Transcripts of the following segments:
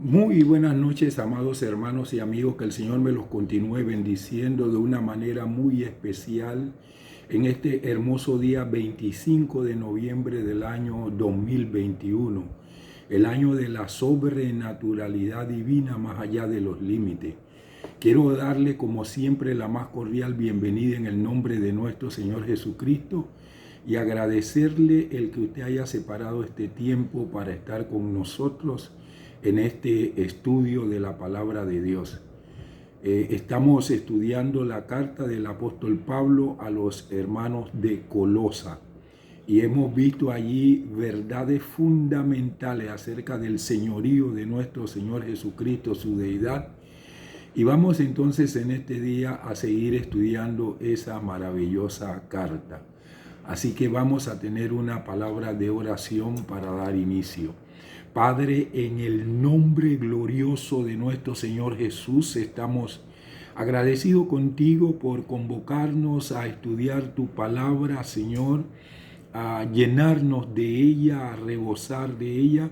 Muy buenas noches, amados hermanos y amigos, que el Señor me los continúe bendiciendo de una manera muy especial en este hermoso día 25 de noviembre del año 2021, el año de la sobrenaturalidad divina más allá de los límites. Quiero darle como siempre la más cordial bienvenida en el nombre de nuestro Señor Jesucristo y agradecerle el que usted haya separado este tiempo para estar con nosotros en este estudio de la palabra de Dios. Estamos estudiando la carta del apóstol Pablo a los hermanos de Colosa y hemos visto allí verdades fundamentales acerca del señorío de nuestro Señor Jesucristo, su deidad. Y vamos entonces en este día a seguir estudiando esa maravillosa carta. Así que vamos a tener una palabra de oración para dar inicio. Padre, en el nombre glorioso de nuestro Señor Jesús, estamos agradecidos contigo por convocarnos a estudiar tu palabra, Señor, a llenarnos de ella, a rebosar de ella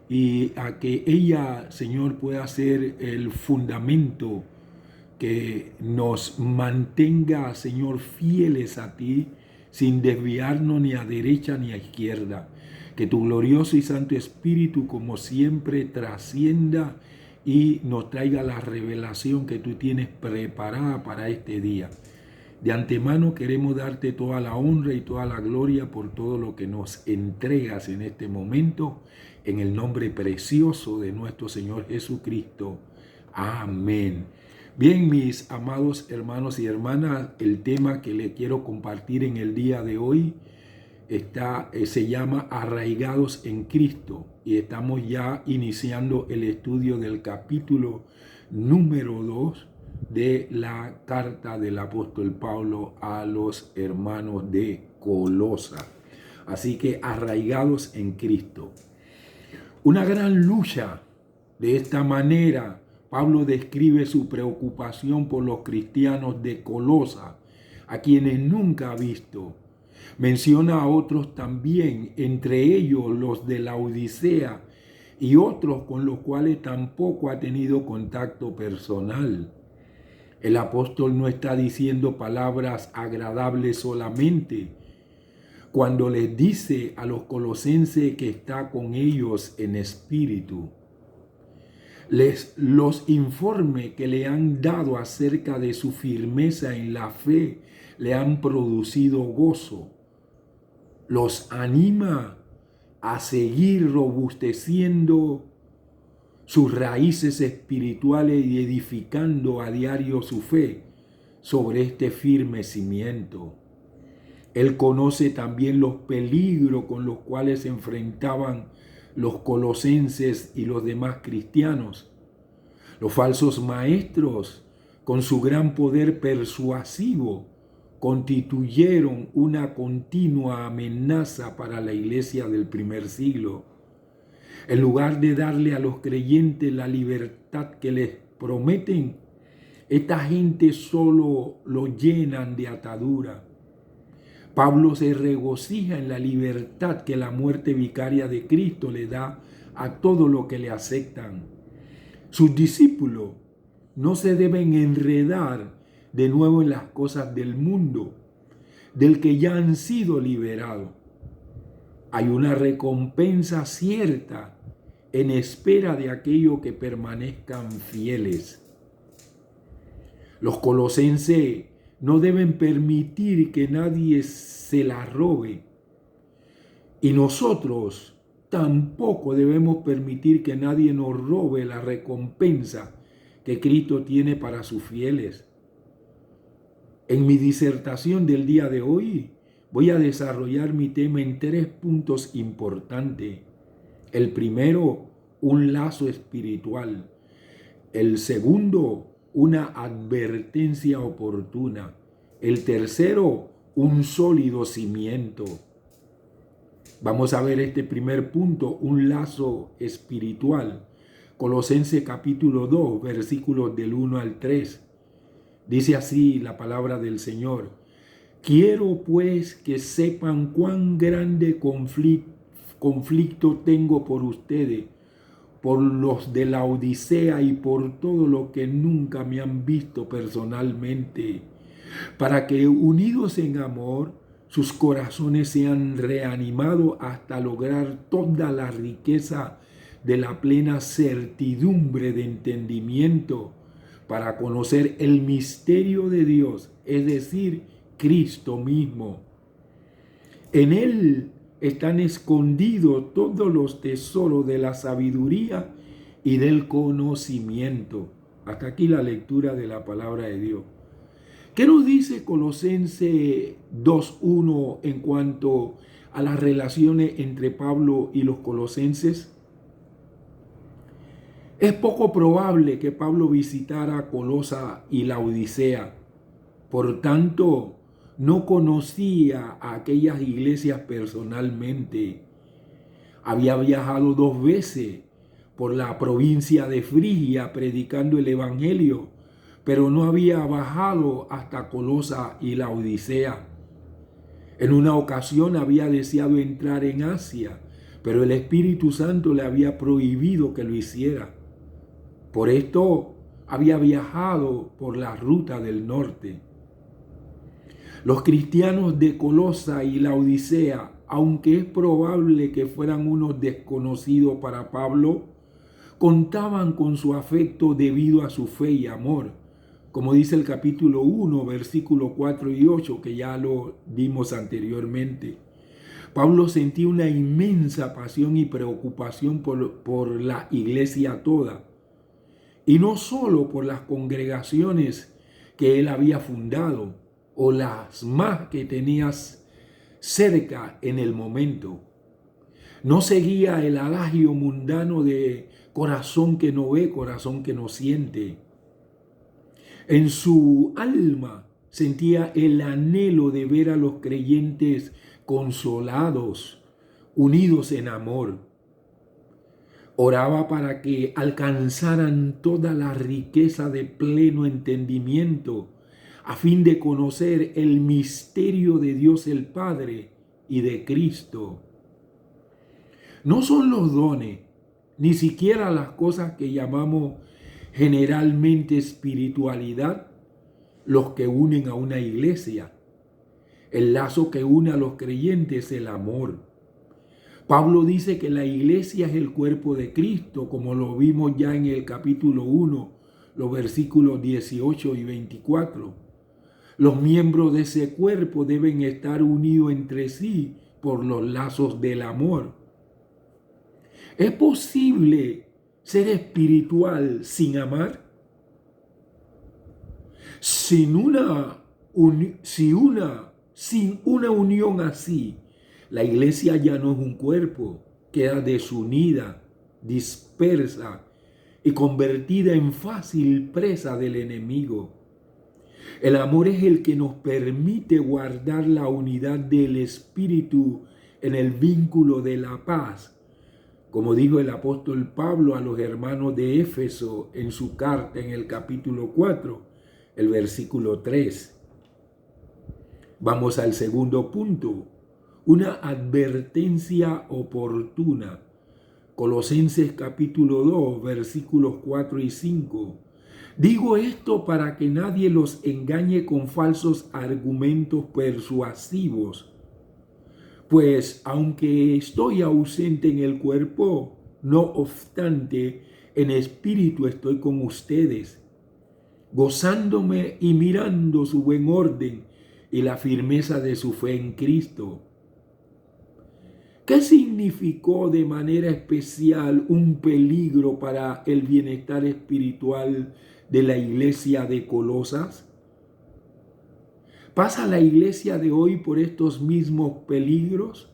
y a que ella, Señor, pueda ser el fundamento que nos mantenga, Señor, fieles a ti, sin desviarnos ni a derecha ni a izquierda. Que tu glorioso y santo Espíritu, como siempre, trascienda y nos traiga la revelación que tú tienes preparada para este día. De antemano queremos darte toda la honra y toda la gloria por todo lo que nos entregas en este momento, en el nombre precioso de nuestro Señor Jesucristo. Amén. Bien, mis amados hermanos y hermanas, el tema que le quiero compartir en el día de hoy se llama Arraigados en Cristo, y estamos ya iniciando el estudio del capítulo número 2 de la carta del apóstol Pablo a los hermanos de Colosa. Así que arraigados en Cristo. Una gran lucha. De esta manera, Pablo describe su preocupación por los cristianos de Colosa, a quienes nunca ha visto. Menciona a otros también, entre ellos los de la Odisea y otros con los cuales tampoco ha tenido contacto personal. El apóstol no está diciendo palabras agradables solamente cuando les dice a los colosenses que está con ellos en espíritu. Los informes que le han dado acerca de su firmeza en la fe le han producido gozo. Los anima a seguir robusteciendo sus raíces espirituales y edificando a diario su fe sobre este firme cimiento. Él conoce también los peligros con los cuales se enfrentaban los colosenses y los demás cristianos. Los falsos maestros, con su gran poder persuasivo, constituyeron una continua amenaza para la iglesia del primer siglo. En lugar de darle a los creyentes la libertad que les prometen, esta gente solo lo llenan de atadura. Pablo se regocija en la libertad que la muerte vicaria de Cristo le da a todo lo que le aceptan. Sus discípulos no se deben enredar de nuevo en las cosas del mundo, del que ya han sido liberados. Hay una recompensa cierta en espera de aquellos que permanezcan fieles. Los colosenses no deben permitir que nadie se la robe, y nosotros tampoco debemos permitir que nadie nos robe la recompensa que Cristo tiene para sus fieles. En mi disertación del día de hoy voy a desarrollar mi tema en 3 puntos importantes. El primero, un lazo espiritual. El segundo, una advertencia oportuna. El tercero, un sólido cimiento. Vamos a ver este primer punto, un lazo espiritual. Colosenses capítulo 2, versículos del 1 al 3. Dice así la palabra del Señor: quiero pues que sepan cuán grande conflicto tengo por ustedes, por los de la Odisea y por todo lo que nunca me han visto personalmente, para que unidos en amor, sus corazones sean reanimados hasta lograr toda la riqueza de la plena certidumbre de entendimiento, para conocer el misterio de Dios, es decir, Cristo mismo. En Él están escondidos todos los tesoros de la sabiduría y del conocimiento. Hasta aquí la lectura de la palabra de Dios. ¿Qué nos dice Colosenses 2:1 en cuanto a las relaciones entre Pablo y los colosenses? Es poco probable que Pablo visitara Colosa y la Odisea. Por tanto, no conocía a aquellas iglesias personalmente. Había viajado 2 veces por la provincia de Frigia predicando el evangelio, pero no había bajado hasta Colosa y la Odisea. En una ocasión había deseado entrar en Asia, pero el Espíritu Santo le había prohibido que lo hiciera. Por esto había viajado por la ruta del norte. Los cristianos de Colosa y la Odisea, aunque es probable que fueran unos desconocidos para Pablo, contaban con su afecto debido a su fe y amor, como dice el capítulo 1, versículos 4 y 8, que ya lo dimos anteriormente. Pablo sentía una inmensa pasión y preocupación por la iglesia toda, y no solo por las congregaciones que él había fundado o las más que tenías cerca en el momento. No seguía el adagio mundano de corazón que no ve, corazón que no siente. En su alma sentía el anhelo de ver a los creyentes consolados, unidos en amor. Oraba para que alcanzaran toda la riqueza de pleno entendimiento, a fin de conocer el misterio de Dios el Padre y de Cristo. No son los dones, ni siquiera las cosas que llamamos generalmente espiritualidad, los que unen a una iglesia. El lazo que une a los creyentes es el amor. Pablo dice que la iglesia es el cuerpo de Cristo, como lo vimos ya en el capítulo 1, los versículos 18 y 24. Los miembros de ese cuerpo deben estar unidos entre sí por los lazos del amor. ¿Es posible ser espiritual sin amar? Sin una unión así, la iglesia ya no es un cuerpo, queda desunida, dispersa y convertida en fácil presa del enemigo. El amor es el que nos permite guardar la unidad del espíritu en el vínculo de la paz, como dijo el apóstol Pablo a los hermanos de Éfeso en su carta en el capítulo 4, el versículo 3. Vamos al segundo punto, una advertencia oportuna. Colosenses capítulo 2, versículos 4 y 5. Digo esto para que nadie los engañe con falsos argumentos persuasivos. Pues aunque estoy ausente en el cuerpo, no obstante, en espíritu estoy con ustedes, gozándome y mirando su buen orden y la firmeza de su fe en Cristo. ¿Qué significó de manera especial un peligro para el bienestar espiritual de la iglesia de Colosas? ¿Pasa la iglesia de hoy por estos mismos peligros?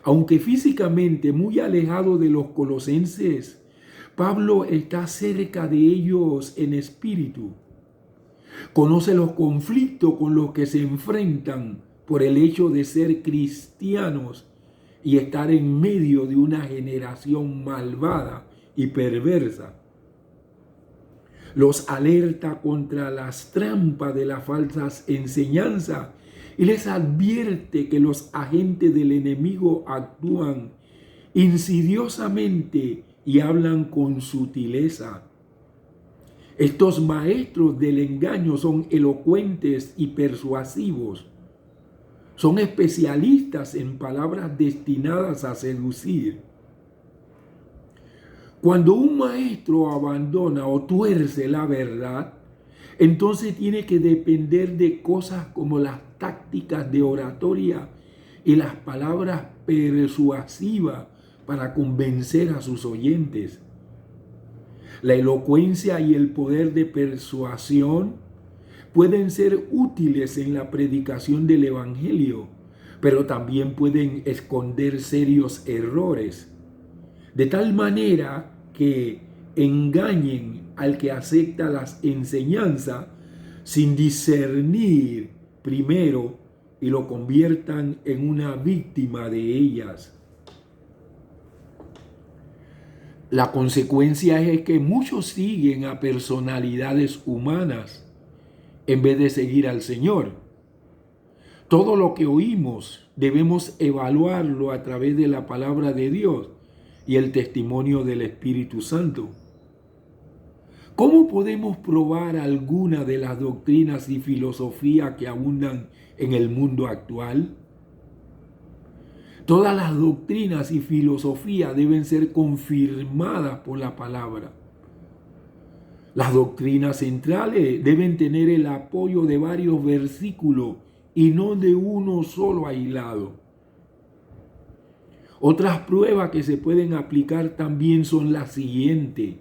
Aunque físicamente muy alejado de los colosenses, Pablo está cerca de ellos en espíritu. Conoce los conflictos con los que se enfrentan por el hecho de ser cristianos y estar en medio de una generación malvada y perversa. Los alerta contra las trampas de las falsas enseñanzas y les advierte que los agentes del enemigo actúan insidiosamente y hablan con sutileza. Estos maestros del engaño son elocuentes y persuasivos. Son especialistas en palabras destinadas a seducir. Cuando un maestro abandona o tuerce la verdad, entonces tiene que depender de cosas como las tácticas de oratoria y las palabras persuasivas para convencer a sus oyentes. La elocuencia y el poder de persuasión pueden ser útiles en la predicación del Evangelio, pero también pueden esconder serios errores, de tal manera que engañen al que acepta las enseñanzas sin discernir primero y lo conviertan en una víctima de ellas. La consecuencia es que muchos siguen a personalidades humanas en vez de seguir al Señor. Todo lo que oímos debemos evaluarlo a través de la palabra de Dios y el testimonio del Espíritu Santo. ¿Cómo podemos probar alguna de las doctrinas y filosofías que abundan en el mundo actual? Todas las doctrinas y filosofías deben ser confirmadas por la palabra. Las doctrinas centrales deben tener el apoyo de varios versículos y no de uno solo aislado. Otras pruebas que se pueden aplicar también son las siguientes.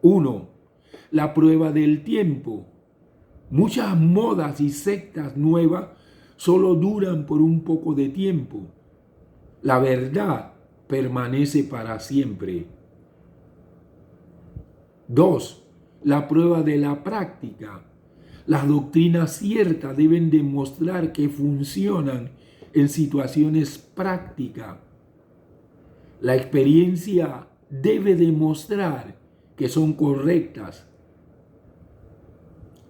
1. La prueba del tiempo. Muchas modas y sectas nuevas solo duran por un poco de tiempo. La verdad permanece para siempre. 2. La prueba de la práctica. Las doctrinas ciertas deben demostrar que funcionan en situaciones prácticas. La experiencia debe demostrar que son correctas.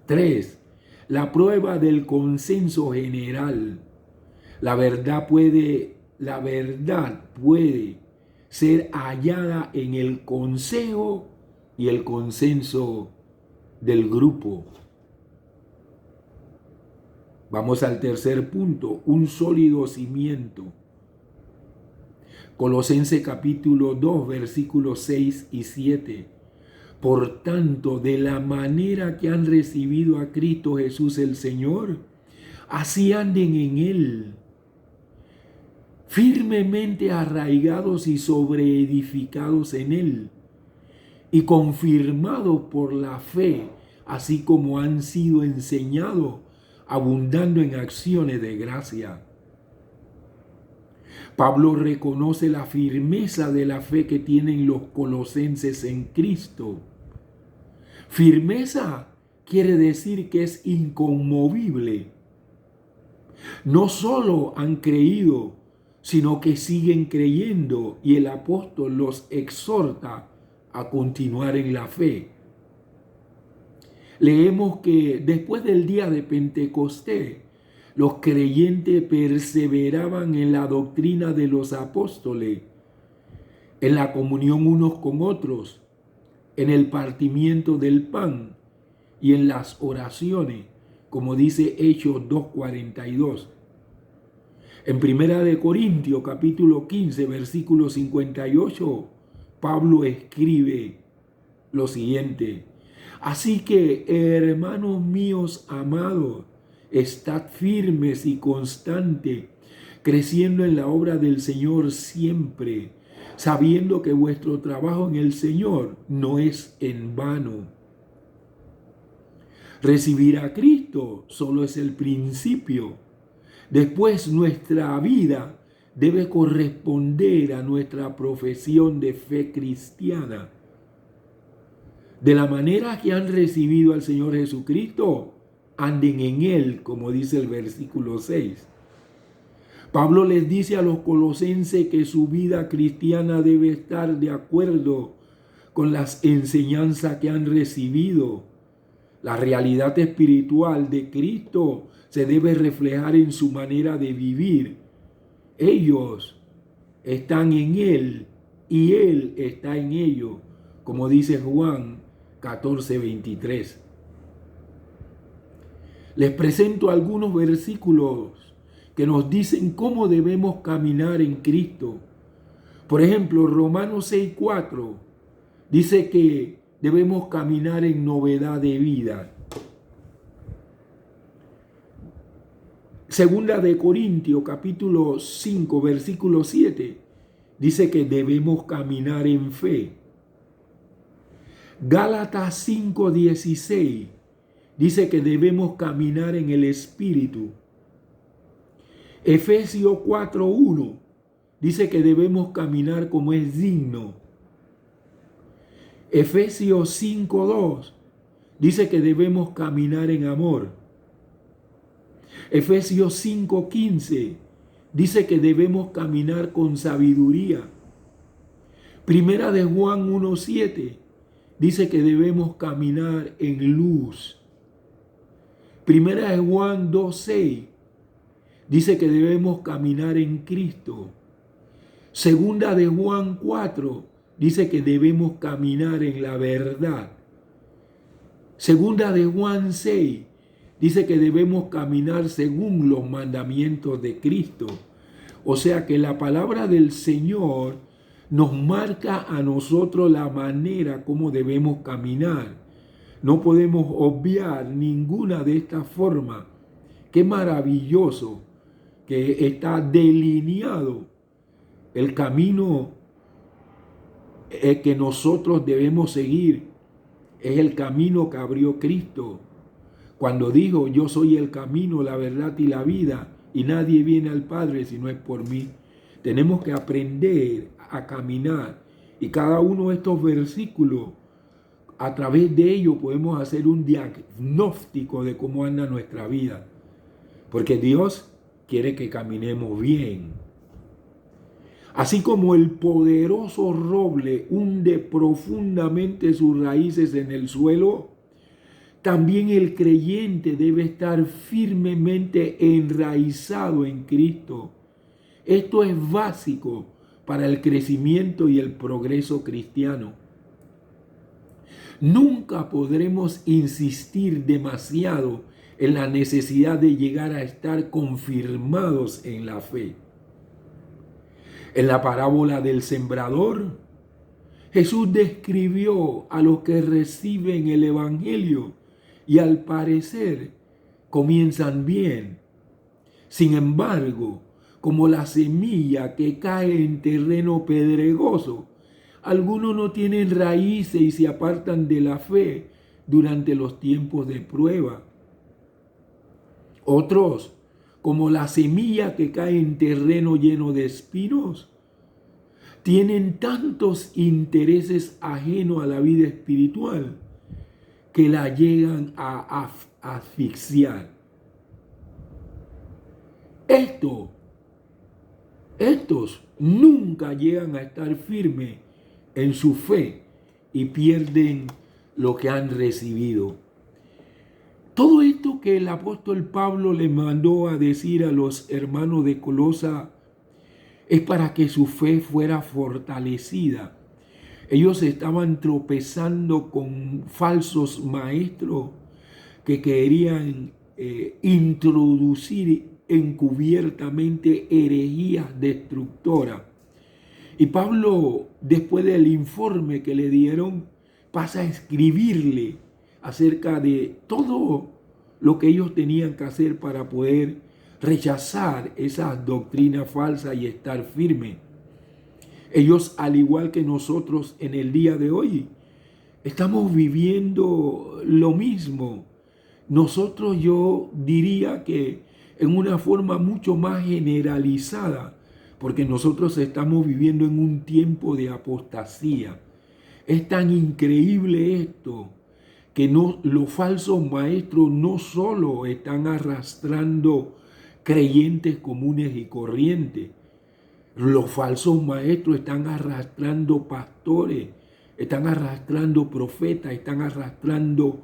3. La prueba del consenso general. La verdad puede ser hallada en el consejo y el consenso del grupo. Vamos al tercer punto, un sólido cimiento. Colosenses capítulo 2, versículos 6 y 7. Por tanto, de la manera que han recibido a Cristo Jesús el Señor, así anden en Él, firmemente arraigados y sobreedificados en Él, y confirmados por la fe, así como han sido enseñados, abundando en acciones de gracia. Pablo reconoce la firmeza de la fe que tienen los colosenses en Cristo. Firmeza quiere decir que es inconmovible. No solo han creído, sino que siguen creyendo, y el apóstol los exhorta a continuar en la fe. Leemos que después del día de Pentecostés, los creyentes perseveraban en la doctrina de los apóstoles, en la comunión unos con otros, en el partimiento del pan y en las oraciones, como dice Hechos 2:42. En 1 Corintios capítulo 15, versículo 58, Pablo escribe lo siguiente: así que, hermanos míos amados, estad firmes y constantes, creciendo en la obra del Señor siempre, sabiendo que vuestro trabajo en el Señor no es en vano. Recibir a Cristo solo es el principio. Después nuestra vida debe corresponder a nuestra profesión de fe cristiana. De la manera que han recibido al Señor Jesucristo, anden en Él, como dice el versículo 6. Pablo les dice a los colosenses que su vida cristiana debe estar de acuerdo con las enseñanzas que han recibido. La realidad espiritual de Cristo se debe reflejar en su manera de vivir. Ellos están en Él y Él está en ellos, como dice Juan 14:23. Les presento algunos versículos que nos dicen cómo debemos caminar en Cristo. Por ejemplo, Romanos 6:4 dice que debemos caminar en novedad de vida. Segunda de Corintios, capítulo 5, versículo 7, dice que debemos caminar en fe. Gálatas 5:16 dice que debemos caminar en el Espíritu. Efesios 4:1 dice que debemos caminar como es digno. Efesios 5:2 dice que debemos caminar en amor. Efesios 5:15 dice que debemos caminar con sabiduría. Primera de Juan 1:7 dice que debemos caminar en luz. Primera de Juan 2:6 dice que debemos caminar en Cristo. Segunda de Juan 4 dice que debemos caminar en la verdad. Segunda de Juan 6 dice que debemos caminar según los mandamientos de Cristo. O sea que la palabra del Señor nos marca a nosotros la manera como debemos caminar. No podemos obviar ninguna de estas formas. Qué maravilloso que está delineado el camino que nosotros debemos seguir. Es el camino que abrió Cristo cuando dijo: yo soy el camino, la verdad y la vida, y nadie viene al Padre si no es por mí. Tenemos que aprender a caminar, y cada uno de estos versículos, a través de ellos podemos hacer un diagnóstico de cómo anda nuestra vida, porque Dios quiere que caminemos bien. Así como el poderoso roble hunde profundamente sus raíces en el suelo, también el creyente debe estar firmemente enraizado en Cristo. Esto es básico para el crecimiento y el progreso cristiano. Nunca podremos insistir demasiado en la necesidad de llegar a estar confirmados en la fe. En la parábola del sembrador, Jesús describió a los que reciben el Evangelio y al parecer comienzan bien. Sin embargo, como la semilla que cae en terreno pedregoso, algunos no tienen raíces y se apartan de la fe durante los tiempos de prueba. Otros, como la semilla que cae en terreno lleno de espinos, tienen tantos intereses ajenos a la vida espiritual que la llegan a asfixiar. Estos nunca llegan a estar firmes en su fe y pierden lo que han recibido. Todo esto que el apóstol Pablo le mandó a decir a los hermanos de Colosa es para que su fe fuera fortalecida. Ellos estaban tropezando con falsos maestros que querían introducir encubiertamente herejías destructoras. Y Pablo, después del informe que le dieron, pasa a escribirle acerca de todo lo que ellos tenían que hacer para poder rechazar esas doctrinas falsas y estar firmes. Ellos, al igual que nosotros en el día de hoy, estamos viviendo lo mismo. Nosotros, yo diría que en una forma mucho más generalizada, porque nosotros estamos viviendo en un tiempo de apostasía. Es tan increíble esto que los falsos maestros no solo están arrastrando creyentes comunes y corrientes. Los falsos maestros están arrastrando pastores, están arrastrando profetas, están arrastrando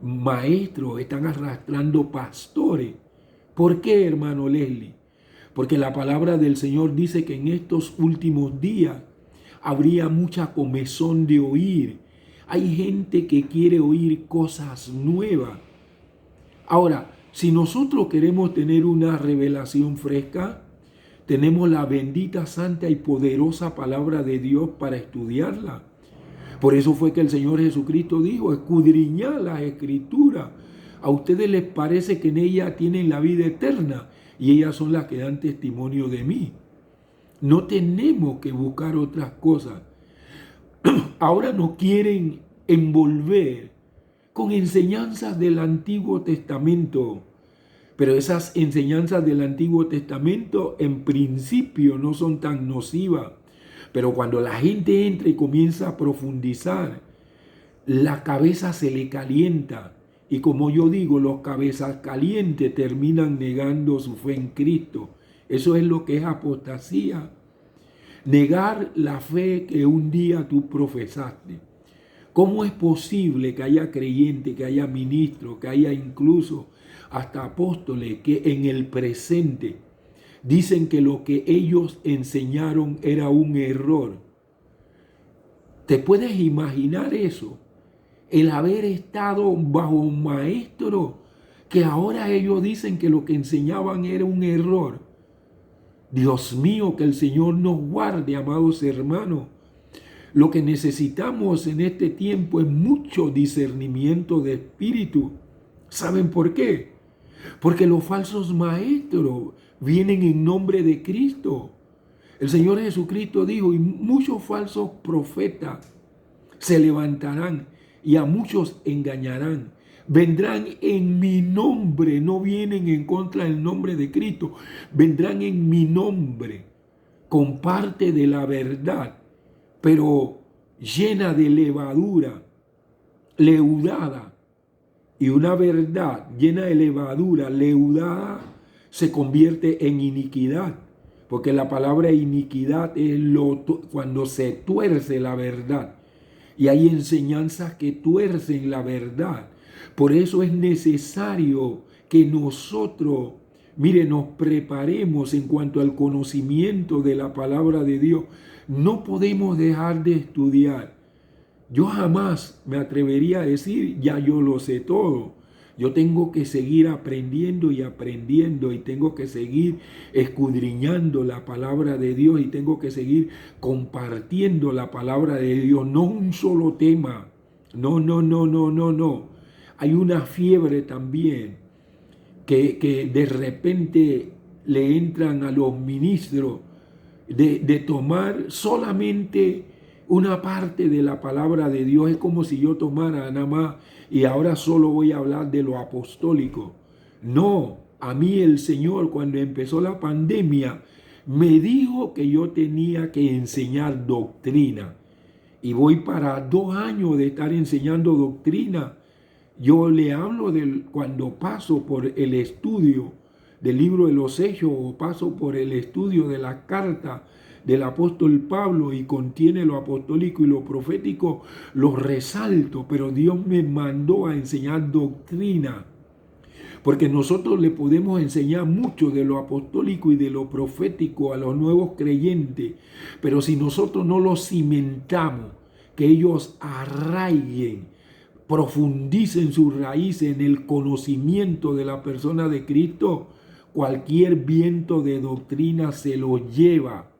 maestros, están arrastrando pastores. ¿Por qué, hermano Leslie? Porque la palabra del Señor dice que en estos últimos días habría mucha comezón de oír. Hay gente que quiere oír cosas nuevas. Ahora, si nosotros queremos tener una revelación fresca, tenemos la bendita, santa y poderosa palabra de Dios para estudiarla. Por eso fue que el Señor Jesucristo dijo, escudriñad las Escrituras. A ustedes les parece que en ellas tienen la vida eterna y ellas son las que dan testimonio de mí. No tenemos que buscar otras cosas. Ahora nos quieren envolver con enseñanzas del Antiguo Testamento. Pero esas enseñanzas del Antiguo Testamento en principio no son tan nocivas. Pero cuando la gente entra y comienza a profundizar, la cabeza se le calienta. Y como yo digo, los cabezas calientes terminan negando su fe en Cristo. Eso es lo que es apostasía. Negar la fe que un día tú profesaste. ¿Cómo es posible que haya creyentes, que haya ministros, que haya incluso hasta apóstoles que en el presente dicen que lo que ellos enseñaron era un error? ¿Te puedes imaginar eso? El haber estado bajo un maestro que ahora ellos dicen que lo que enseñaban era un error. Dios mío, que el Señor nos guarde, amados hermanos. Lo que necesitamos en este tiempo es mucho discernimiento de espíritu. ¿Saben por qué? Porque los falsos maestros vienen en nombre de Cristo. El Señor Jesucristo dijo, y muchos falsos profetas se levantarán y a muchos engañarán. Vendrán en mi nombre, no vienen en contra del nombre de Cristo. Vendrán en mi nombre, con parte de la verdad, pero llena de levadura, leudada. Y una verdad llena de levadura, leudada, se convierte en iniquidad. Porque la palabra iniquidad es cuando se tuerce la verdad. Y hay enseñanzas que tuercen la verdad. Por eso es necesario que nosotros, nos preparemos en cuanto al conocimiento de la palabra de Dios. No podemos dejar de estudiar. Yo jamás me atrevería a decir, ya yo lo sé todo. Yo tengo que seguir aprendiendo y aprendiendo y tengo que seguir escudriñando la palabra de Dios y tengo que seguir compartiendo la palabra de Dios. No un solo tema. No. Hay una fiebre también que de repente le entran a los ministros de tomar solamente una parte de la palabra de Dios. Es como si yo tomara nada más y ahora solo voy a hablar de lo apostólico. No, a mí el Señor cuando empezó la pandemia me dijo que yo tenía que enseñar doctrina. Y voy para 2 años de estar enseñando doctrina. Yo le hablo cuando paso por el estudio del libro de los Hechos o paso por el estudio de la carta del apóstol Pablo y contiene lo apostólico y lo profético, lo resalto, pero Dios me mandó a enseñar doctrina, porque nosotros le podemos enseñar mucho de lo apostólico y de lo profético a los nuevos creyentes, pero si nosotros no lo cimentamos, que ellos arraiguen, profundicen sus raíces en el conocimiento de la persona de Cristo, cualquier viento de doctrina se lo lleva.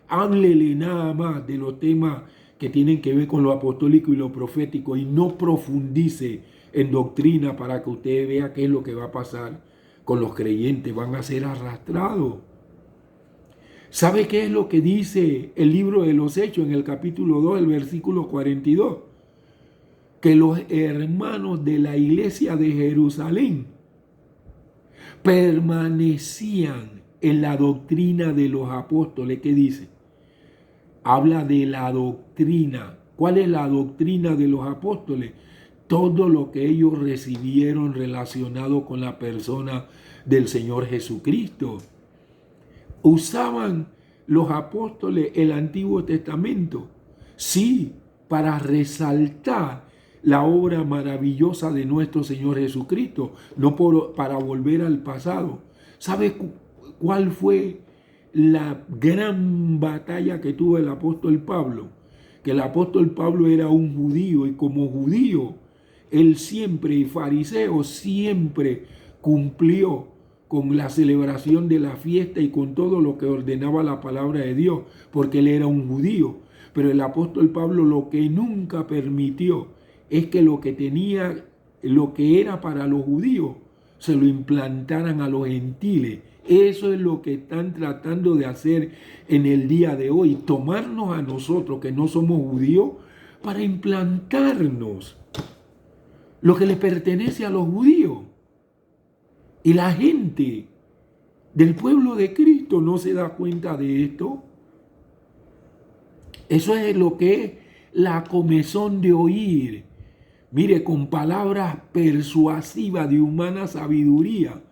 Háblele nada más de los temas que tienen que ver con lo apostólico y lo profético y no profundice en doctrina para que usted vea qué es lo que va a pasar con los creyentes. Van a ser arrastrados. ¿Sabe qué es lo que dice el libro de los Hechos en el capítulo 2, el versículo 42? Que los hermanos de la iglesia de Jerusalén permanecían en la doctrina de los apóstoles. ¿Qué dice? Habla de la doctrina. ¿Cuál es la doctrina de los apóstoles? Todo lo que ellos recibieron relacionado con la persona del Señor Jesucristo. ¿Usaban los apóstoles el Antiguo Testamento? Sí, para resaltar la obra maravillosa de nuestro Señor Jesucristo, no para volver al pasado. ¿Sabe cuál fue la gran batalla que tuvo el apóstol Pablo, que el apóstol Pablo era un judío y como judío, él siempre, y fariseo, siempre cumplió con la celebración de la fiesta y con todo lo que ordenaba la palabra de Dios, porque él era un judío. Pero el apóstol Pablo lo que nunca permitió es que lo que tenía, lo que era para los judíos, se lo implantaran a los gentiles. Eso es lo que están tratando de hacer en el día de hoy, tomarnos a nosotros que no somos judíos para implantarnos lo que le pertenece a los judíos. Y la gente del pueblo de Cristo no se da cuenta de esto. Eso es lo que es la comezón de oír. Mire, con palabras persuasivas de humana sabiduría.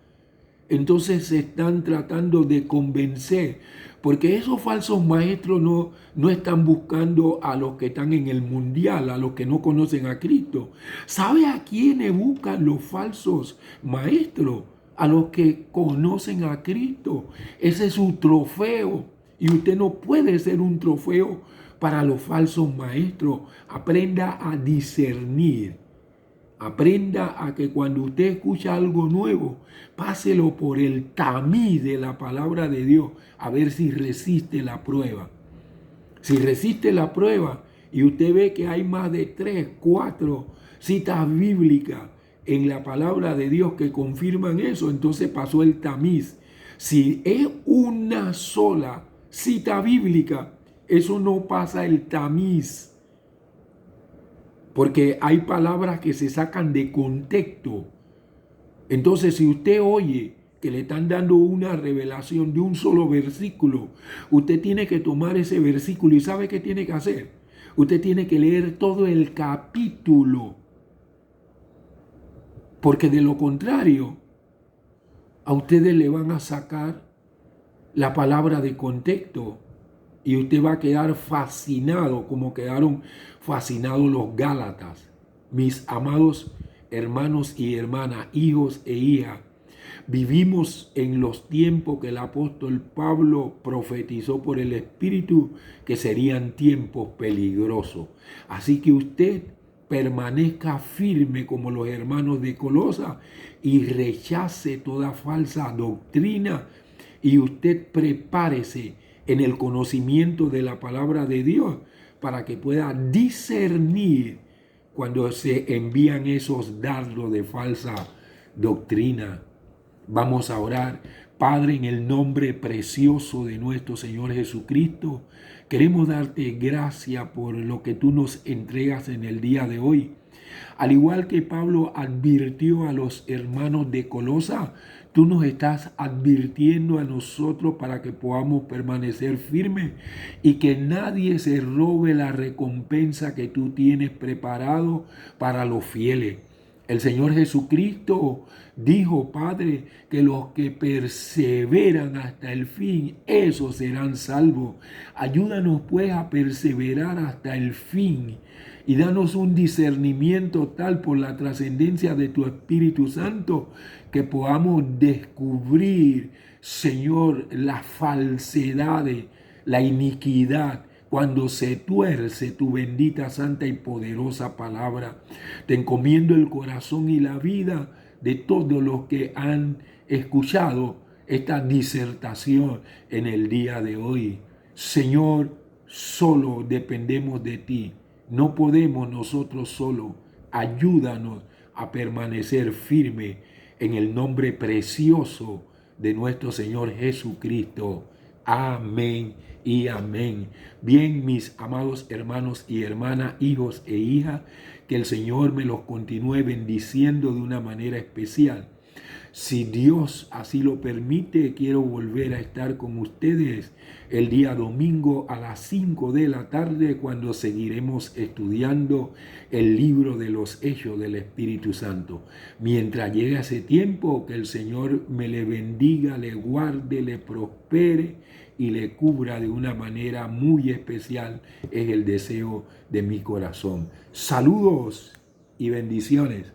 Entonces se están tratando de convencer, porque esos falsos maestros no están buscando a los que están en el mundial, a los que no conocen a Cristo. ¿Sabe a quiénes buscan los falsos maestros? A los que conocen a Cristo. Ese es su trofeo. Y usted no puede ser un trofeo para los falsos maestros. Aprenda a discernir. Aprenda a que cuando usted escucha algo nuevo, páselo por el tamiz de la palabra de Dios, a ver si resiste la prueba. Si resiste la prueba y usted ve que hay más de 3, 4 citas bíblicas en la palabra de Dios que confirman eso, entonces pasó el tamiz. Si es una sola cita bíblica, eso no pasa el tamiz. Porque hay palabras que se sacan de contexto. Entonces, si usted oye que le están dando una revelación de un solo versículo, usted tiene que tomar ese versículo y ¿sabe qué tiene que hacer? Usted tiene que leer todo el capítulo. Porque de lo contrario, a ustedes le van a sacar la palabra de contexto y usted va a quedar fascinado como quedaron fascinados los Gálatas. Mis amados hermanos y hermanas, hijos e hijas, vivimos en los tiempos que el apóstol Pablo profetizó por el Espíritu que serían tiempos peligrosos. Así que usted permanezca firme como los hermanos de Colosa y rechace toda falsa doctrina y usted prepárese en el conocimiento de la palabra de Dios para que pueda discernir cuando se envían esos dardos de falsa doctrina. Vamos a orar. Padre, en el nombre precioso de nuestro Señor Jesucristo, queremos darte gracias por lo que tú nos entregas en el día de hoy. Al igual que Pablo advirtió a los hermanos de Colosa, tú nos estás advirtiendo a nosotros para que podamos permanecer firmes y que nadie se robe la recompensa que tú tienes preparado para los fieles. El Señor Jesucristo dijo, Padre, que los que perseveran hasta el fin, esos serán salvos. Ayúdanos pues a perseverar hasta el fin y danos un discernimiento tal por la trascendencia de tu Espíritu Santo que podamos descubrir, Señor, las falsedades, la iniquidad, cuando se tuerce tu bendita, santa y poderosa palabra. Te encomiendo el corazón y la vida de todos los que han escuchado esta disertación en el día de hoy. Señor, solo dependemos de ti. No podemos nosotros solo. Ayúdanos a permanecer firme en el nombre precioso de nuestro Señor Jesucristo. Amén y amén. Bien, mis amados hermanos y hermanas, hijos e hijas, que el Señor me los continúe bendiciendo de una manera especial. Si Dios así lo permite, quiero volver a estar con ustedes el día domingo a las 5 de la tarde cuando seguiremos estudiando el libro de los Hechos del Espíritu Santo. Mientras llegue ese tiempo, que el Señor me le bendiga, le guarde, le prospere y le cubra de una manera muy especial. Es el deseo de mi corazón. Saludos y bendiciones.